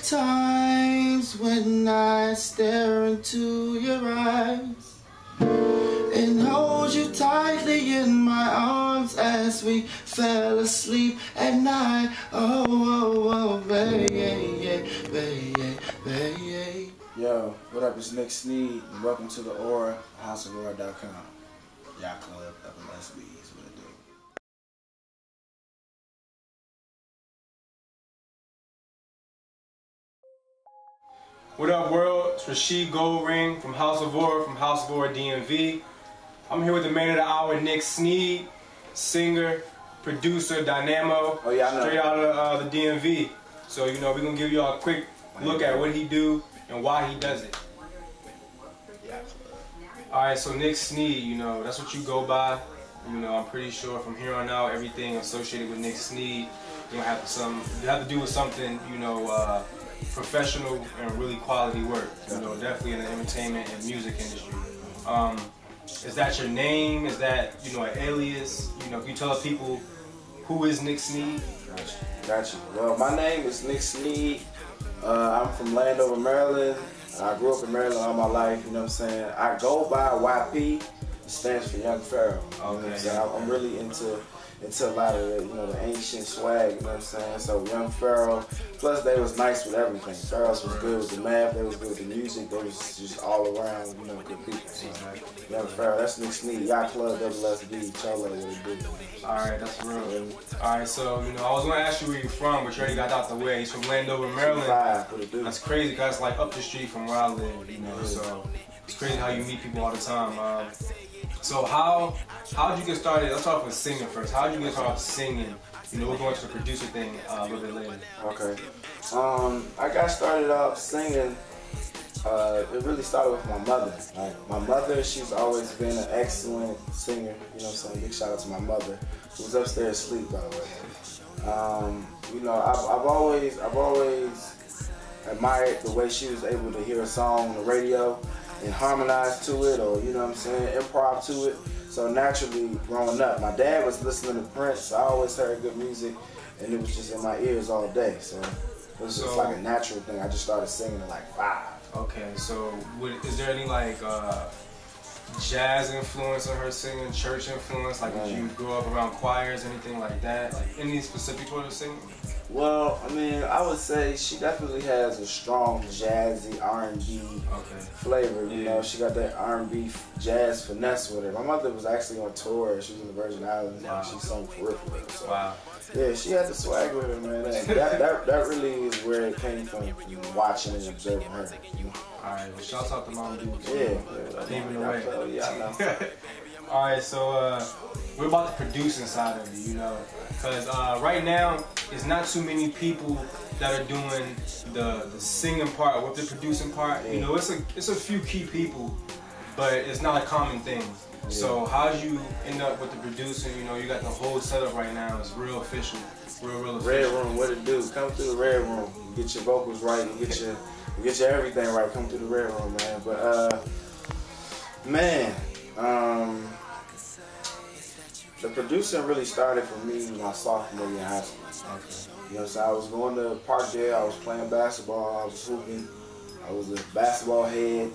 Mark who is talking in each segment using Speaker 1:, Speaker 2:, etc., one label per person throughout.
Speaker 1: Times when I stare into your eyes and hold you tightly in my arms as we fell asleep at night. Oh, oh, oh, baby, baby, baby.
Speaker 2: Yo, what up? It's Sneed, and welcome to the Aura, houseofaura.com. Y'all club, FLSBs, what it do?
Speaker 3: What up, world? It's Rashid Goldring from House of Aura, DMV. I'm here with the man of the hour, Sneed, singer, producer, dynamo, straight out of the DMV. So, you know, we're going to give you all a quick look at what he do and why he does it. Alright, so Sneed, you know, that's what you go by. You know, I'm pretty sure from here on out, everything associated with Sneed, you have to do with something, you know, professional and really quality work. You know, definitely in the entertainment and music industry. Is that your name? Is that, you know, an alias? You know, can you tell people who is Sneed?
Speaker 2: Gotcha. Well, my name is Sneed. I'm from Landover, Maryland. I grew up in Maryland all my life, you know what I'm saying? I go by YP, it stands for Young Pharaoh. You know what I'm saying? I'm really into a lot of the, you know, the ancient swag, you know what I'm saying? So Young Pharaoh, plus they was nice with everything. Pharaohs was good with the math, they was good with the music, they was just all around, you know, good people. So, Young Pharaoh, that's Sneed. Yacht Club, FLSB, Cholo, what it do.
Speaker 3: Alright, that's real. Alright, so, you know, I was going to ask you where you're from, but you already got out the way. He's from Landover, Maryland. That's crazy, because it's like up the street from where I live, you know, so it's crazy how you meet people all the time. So how'd you get started? Let's talk with singing first. How'd you get started singing? You know, we'll go into the producer thing a little bit later.
Speaker 2: Okay. I got started off singing. It really started with my mother. Like, my mother, she's always been an excellent singer. You know what I'm saying? Big shout out to my mother, who's upstairs asleep, by the way. You know, I've always admired the way she was able to hear a song on the radio and harmonize to it, or, you know what I'm saying, improv to it. So naturally, growing up, my dad was listening to Prince, so I always heard good music, and it was just in my ears all day. So it was just like a natural thing. I just started singing at like 5.
Speaker 3: Okay, so is there any like jazz influence in her singing, church influence? Like, did you grow up around choirs, anything like that? Like, any specific sort of singing?
Speaker 2: Well, I mean, I would say she definitely has a strong jazzy R&B flavor. You know, she got that R&B jazz finesse with her. My mother was actually on tour. She was in the Virgin Islands and she sung for real. So, yeah, she had the swag with her, man. That really is where it came from watching and observing her. You know?
Speaker 3: Alright, well, shout out to Mom Dude.
Speaker 2: Yeah.
Speaker 3: Paving the way.
Speaker 2: Yeah, I know.
Speaker 3: Alright, so we're about the producing side of it, you know, because right now it's not too many people that are doing the singing part with the producing part. You know, it's a few key people, but it's not a common thing. So how'd you end up with the producing? You know, you got the whole setup right now. It's real official, real official.
Speaker 2: Red Room, what it do? Come through the Red Room. You get your vocals right. You get your everything right. Come through the Red Room, man. But man. The producing really started for me my sophomore year in high school. You know what I'm saying? I was going to Parkdale, I was playing basketball, I was hooping, I was a basketball head,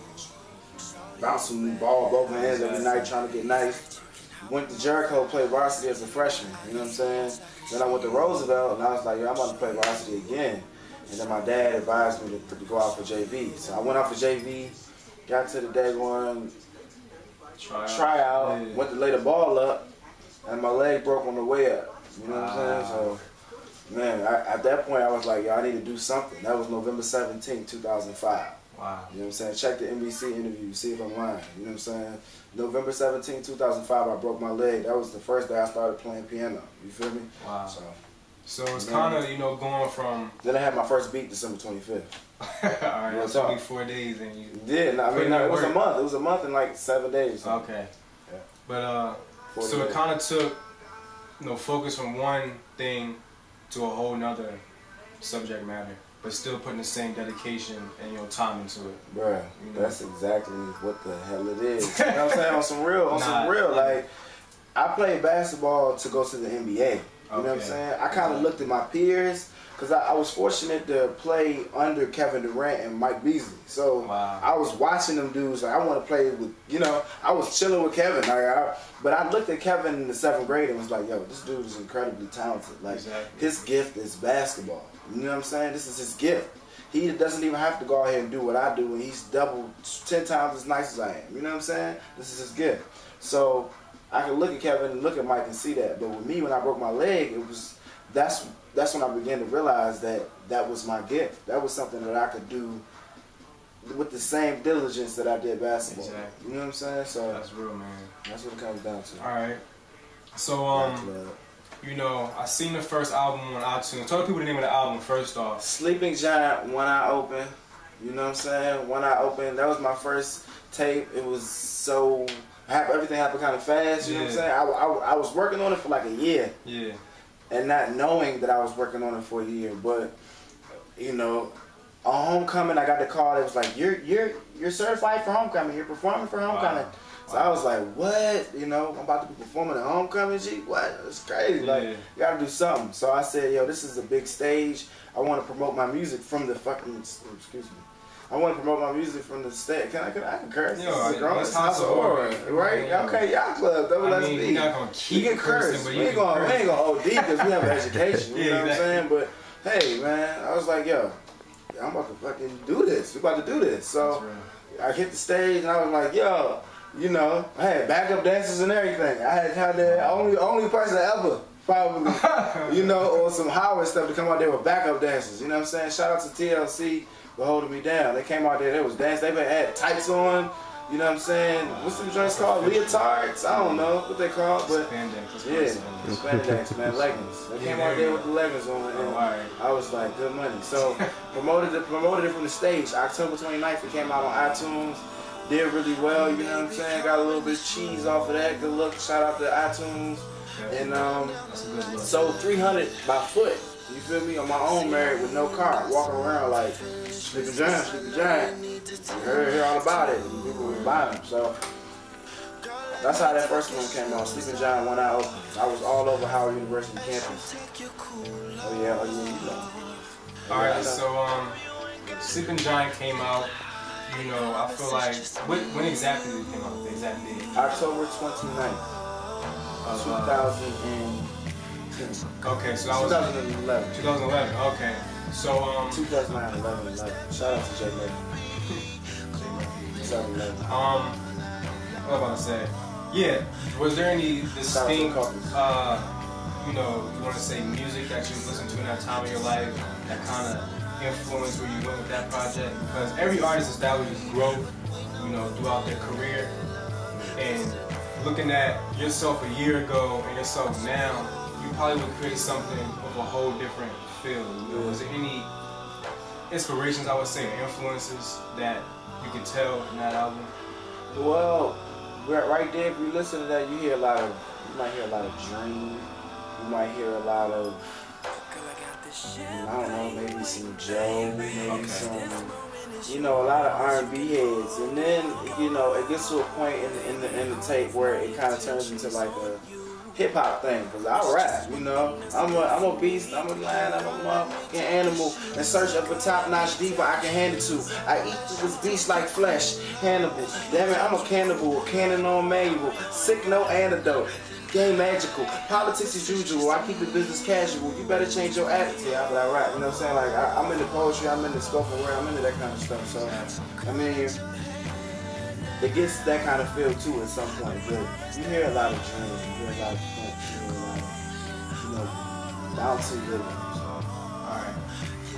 Speaker 2: bouncing the ball both hands every night, trying to get nice. Went to Jericho, played varsity as a freshman, you know what I'm saying? Then I went to Roosevelt and I was like, yo, I'm about to play varsity again. And then my dad advised me to go out for JV. So I went out for JV, got to the day one tryout, went to lay the ball up, and my leg broke on the way up. You know what I'm saying? So, man, at that point I was like, yo, I need to do something. That was November 17, 2005.
Speaker 3: Wow.
Speaker 2: You know what I'm saying? Check the NBC interview, see if I'm lying. You know what I'm saying? November 17, 2005, I broke my leg. That was the first day I started playing piano. You feel me?
Speaker 3: Wow. So it's kind of, you know, going from...
Speaker 2: Then I had my first beat December 25th.
Speaker 3: Alright, that's only 4 days and you...
Speaker 2: Yeah, no, I mean, no, it was a month. It was a month and like 7 days. So.
Speaker 3: Okay.
Speaker 2: Yeah.
Speaker 3: But, so it kind of took, you know, focus from one thing to a whole nother subject matter, but still putting the same dedication and your time into it.
Speaker 2: Bruh,
Speaker 3: you know?
Speaker 2: That's exactly what the hell it is. You know what I'm saying? On some real, like, I played basketball to go to the NBA. You know what I'm saying? I kind of looked at my peers, because I was fortunate to play under Kevin Durant and Mike Beasley. So I was watching them dudes. Like, I want to play with, you know, I was chilling with Kevin. But I looked at Kevin in the 7th grade and was like, yo, this dude is incredibly talented. Like, his gift is basketball. You know what I'm saying? This is his gift. He doesn't even have to go ahead and do what I do, and he's double, 10 times as nice as I am. You know what I'm saying? This is his gift. So I can look at Kevin and look at Mike and see that. But with me, when I broke my leg, it was that's when I began to realize that that was my gift. That was something that I could do with the same diligence that I did basketball. Exactly. You know what I'm saying? So
Speaker 3: that's real, man.
Speaker 2: That's what it comes down to.
Speaker 3: All right. So you know, I seen the first album on iTunes. Tell the people the name of the album first off.
Speaker 2: Sleeping Giant, One Eye Open. You know what I'm saying? One Eye Open. That was my first tape. It was so everything happened kind of fast. You know what I'm saying? I was working on it for like a year.
Speaker 3: Yeah.
Speaker 2: And not knowing that I was working on it for a year, but you know, on homecoming I got the call. It was like, you're certified for homecoming. You're performing for homecoming. Wow. So I was like, what? You know, I'm about to be performing at homecoming. Gee, what? It's crazy. Like, you gotta do something. So I said, yo, this is a big stage. I want to promote my music from the fucking. Excuse me. I want to promote my music from the stage. I can curse.
Speaker 3: Yo,
Speaker 2: it's House of Horror, right?
Speaker 3: Yeah.
Speaker 2: Okay, y'all club. WSB.
Speaker 3: We're not gonna keep
Speaker 2: you can curse.
Speaker 3: But
Speaker 2: we ain't gonna OD because we have education. You know what I'm saying? But hey, man, I was like, yo, I'm about to fucking do this. We're about to do this. So I hit the stage and I was like, yo, you know, I had backup dancers and everything. I had the only person ever. Probably, you know, or some Howard stuff to come out there with backup dancers. You know what I'm saying? Shout out to TLC for holding me down. They came out there, they was dancing. They had tights on. You know what I'm saying? What's them joints called? Leotards? I don't know what they called, but spandex, man, leggings. They came out there with the leggings on, and I was like, good money. So promoted it from the stage. October 29th, it came out on iTunes. Did really well. You know what I'm saying? Got a little bit of cheese off of that. Good look. Shout out to iTunes. And sold 300 by foot. You feel me? On my own, married with no car, walking around like Sleeping Giant, Sleeping Giant. You heard all about it. And people were buying them. So that's how that first one came out. Sleeping Giant, One Eye Open. I was all over Howard University campus. Oh yeah, you know.
Speaker 3: All right, so Sleeping Giant came out. You know, I feel like when exactly did it come out? The exact date?
Speaker 2: October 29th. 2010.
Speaker 3: Okay, so that was
Speaker 2: 2011.
Speaker 3: 2011. Okay, so
Speaker 2: 2009, 11. Shout out to Jay Murphy. 2011.
Speaker 3: What am I about to say? Yeah, was there any distinct, you know, you want to say music that you listened to in that time of your life that kind of influenced where you went with that project? Because every artist establishes growth, you know, throughout their career, and looking at yourself a year ago and yourself now, you probably would create something of a whole different feel. You know, was there any inspirations, I would say, or influences that you could tell in that album?
Speaker 2: Well, right there, if you listen to that, you might hear a lot of Dream. You might hear a lot of, I don't know, maybe some Joe, maybe some, you know, a lot of R&B heads. And then, you know, it gets to a point in the tape where it kind of turns into like a hip-hop thing, because I rap, you know. I'm a beast, I'm a lion, I'm a motherfucking animal. In search of a top-notch diva I can hand it to. I eat this beast like flesh, Hannibal. Damn it, I'm a cannibal, a cannon on manual. Sick, no antidote. Game magical. Politics is usual. I keep the business casual. You better change your attitude. But I rap, you know what I'm saying? Like, I'm into poetry, I'm into spoken word, I'm into that kind of stuff. So, I mean, it gets that kind of feel too at some point. But you hear a lot of dreams, you hear a lot of funk, you hear a lot of, you know, bouncy rhythm. So,
Speaker 3: alright.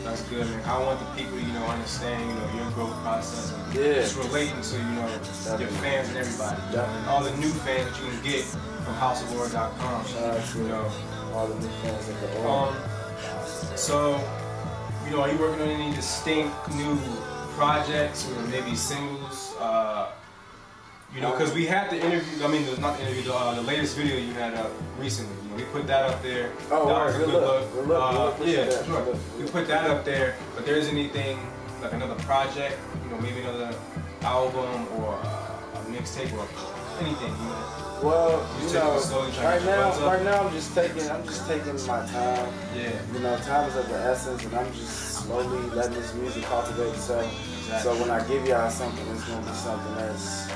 Speaker 3: That's good, man. I want the people to, you know, understand, you know, your growth process. And just relating to, you know, your fans and everybody. And all the new fans that you can get from houseofhorror.com.
Speaker 2: Shout out to,
Speaker 3: you know,
Speaker 2: all the new fans at the org.
Speaker 3: So, you know, are you working on any distinct new projects or maybe singles? You know, because we had the interview, I mean, not the interview, the latest video you had up recently. You know, we put that up there.
Speaker 2: Oh,
Speaker 3: that was a good look.
Speaker 2: Good look.
Speaker 3: Yeah, sure. We put that up there, but there's anything, like another project, you know, maybe another album or a mixtape or anything, you know?
Speaker 2: Well, you know, right now I'm just taking my time.
Speaker 3: Yeah.
Speaker 2: You know, time is of the essence, and I'm just slowly letting this music cultivate itself. Exactly. So when I give y'all something, it's gonna be something that's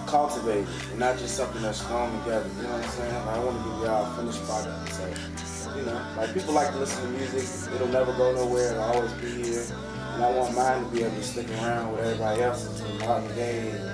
Speaker 2: cultivated and not just something that's thrown together. You know what I'm saying? I want to give y'all a finished product. So, you know, like people like to listen to music. It'll never go nowhere. It'll always be here. And I want mine to be able to stick around with everybody else's, with Martin Gaye and,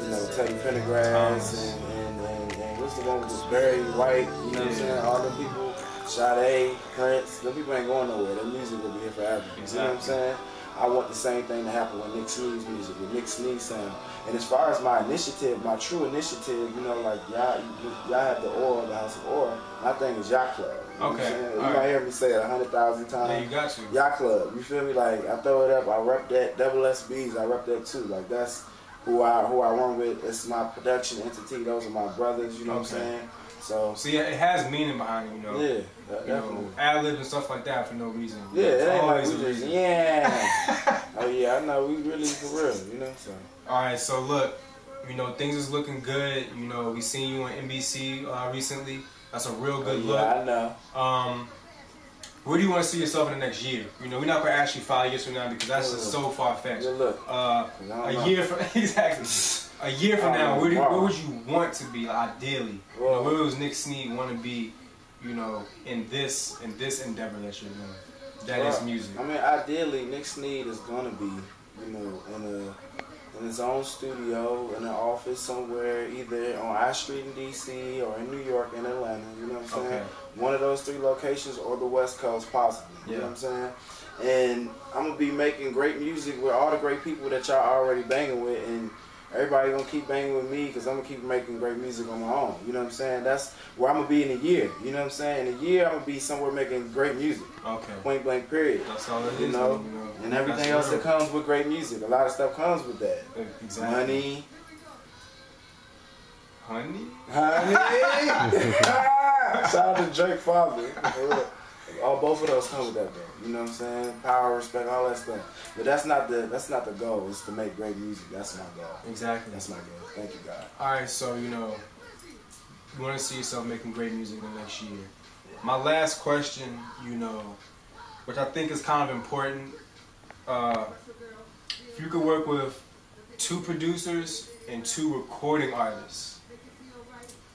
Speaker 2: you know, Teddy Pendergrass and what's the one with this Barry White, you know what I'm saying? All them people, Sade, Prince, them people ain't going nowhere. Their music will be here forever. Exactly. You know what I'm saying? I want the same thing to happen with Nick Sneed's music, with Nick Sneed's sound. And as far as my initiative, my true initiative, you know, like y'all have the Aura, the House of Aura. My thing is Yacht Club. You know you might hear me say it 100,000 times.
Speaker 3: Yeah, you got to.
Speaker 2: Yacht Club, you feel me? Like I throw it up, I rep that. Double SBs, I rep that too. Like that's who I run with. It's my production entity. Those are my brothers. You know what I'm saying? So
Speaker 3: see, it has meaning behind it, you know.
Speaker 2: Yeah,
Speaker 3: definitely. Ad-lib and stuff like that for no reason.
Speaker 2: Yeah, it ain't
Speaker 3: always
Speaker 2: like
Speaker 3: a reason.
Speaker 2: Yeah. Oh yeah, I know. We really for real, you know. So.
Speaker 3: All right, so look, you know, things is looking good. You know, we seen you on NBC recently. That's a real good look.
Speaker 2: Yeah, I know.
Speaker 3: Where do you want to see yourself in the next year? You know, we're not gonna ask you 5 years from now because that's just so far fetched.
Speaker 2: Good look.
Speaker 3: A year from exactly. A year from now, where would you want to be, like, ideally?
Speaker 2: Well,
Speaker 3: you know, where does Nick Sneed want to be, you know, in this endeavor that you're doing? That is music.
Speaker 2: I mean, ideally, Nick Sneed is gonna be, you know, in his own studio, in an office somewhere, either on I Street in DC or in New York and Atlanta. You know what I'm saying?
Speaker 3: Okay.
Speaker 2: One of those 3 locations or the West Coast, possibly. You know what I'm saying? And I'm gonna be making great music with all the great people that y'all already banging with, and everybody gonna keep banging with me because I'm gonna keep making great music on my own. You know what I'm saying? That's where I'm gonna be in a year. You know what I'm saying? In a year, I'm gonna be somewhere making great music.
Speaker 3: Okay.
Speaker 2: Point blank, period.
Speaker 3: That's all it is.
Speaker 2: You know? And everything else that comes with great music. A lot of stuff comes with that.
Speaker 3: Exactly.
Speaker 2: Honey.
Speaker 3: Honey?
Speaker 2: Shout out to Drake father. Both of those come with that though. You know what I'm saying? Power, respect, all that stuff. But that's not the goal. It's to make great music. That's my goal.
Speaker 3: Exactly.
Speaker 2: That's my goal. Thank you, God.
Speaker 3: Alright, so you know, you want to see yourself making great music in the next year. My last question, you know, which I think is kind of important. If you could work with 2 producers and 2 recording artists,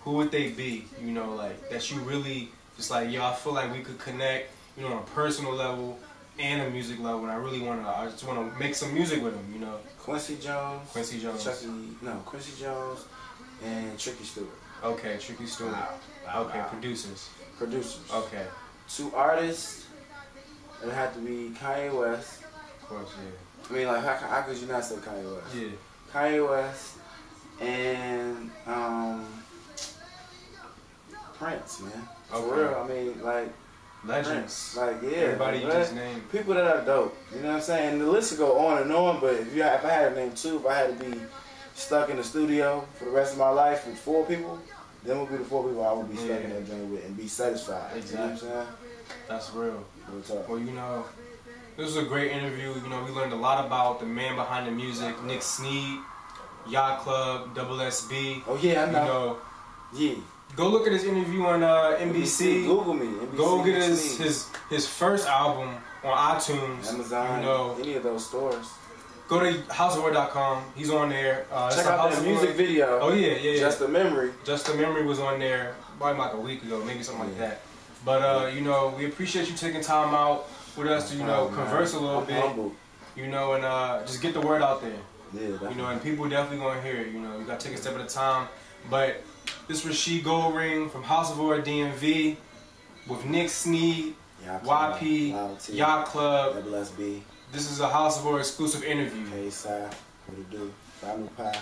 Speaker 3: who would they be? You know, like that you really just like, yo, I feel like we could connect, you know, on a personal level and a music level, and I just want to make some music with them, you know.
Speaker 2: Quincy Jones.
Speaker 3: Quincy Jones.
Speaker 2: Quincy Jones and Tricky Stewart.
Speaker 3: Okay, Tricky Stewart. Okay, producers. Okay.
Speaker 2: 2 artists. It had to be Kanye West.
Speaker 3: Of course, yeah.
Speaker 2: I mean, like, how could you not say Kanye West?
Speaker 3: Yeah.
Speaker 2: Kanye West and Prince, man. For real, I mean, like,
Speaker 3: legends.
Speaker 2: Prince. Like, yeah.
Speaker 3: Everybody you just named.
Speaker 2: People that are dope. You know what I'm saying? And the list would go on and on, but if I had to name 2, if I had to be stuck in the studio for the rest of my life with 4 people, then would be the 4 people I would be stuck in that joint with and be satisfied.
Speaker 3: Exactly.
Speaker 2: You know what I'm saying?
Speaker 3: That's real.
Speaker 2: What's
Speaker 3: Well, you know, this was a great interview. You know, we learned a lot about the man behind the music, Nick Sneed, Yacht Club, Double SB.
Speaker 2: Oh yeah, I know.
Speaker 3: You know, yeah. Go look at his interview on NBC.
Speaker 2: Google me. NBC,
Speaker 3: go get his first album on iTunes.
Speaker 2: Amazon.
Speaker 3: You know,
Speaker 1: any of those stores.
Speaker 3: Go to houseofword.com. He's on there.
Speaker 1: Check out that music video.
Speaker 3: Oh yeah.
Speaker 1: Just a Memory.
Speaker 3: Just a Memory was on there probably like a week ago, maybe something like that. But you know, we appreciate you taking time out with us to converse a little bit.
Speaker 1: Humble.
Speaker 3: You know, and just get the word out there.
Speaker 1: Yeah, definitely.
Speaker 3: You know, and people definitely gonna hear it. You know, you gotta take a step at a time. But this was She Goldring from House of Word DMV with Nick Sneed, YP, Yacht Club.
Speaker 1: SB.
Speaker 3: This is a House of Word exclusive interview.
Speaker 1: K-Side, what it do? Family Pie.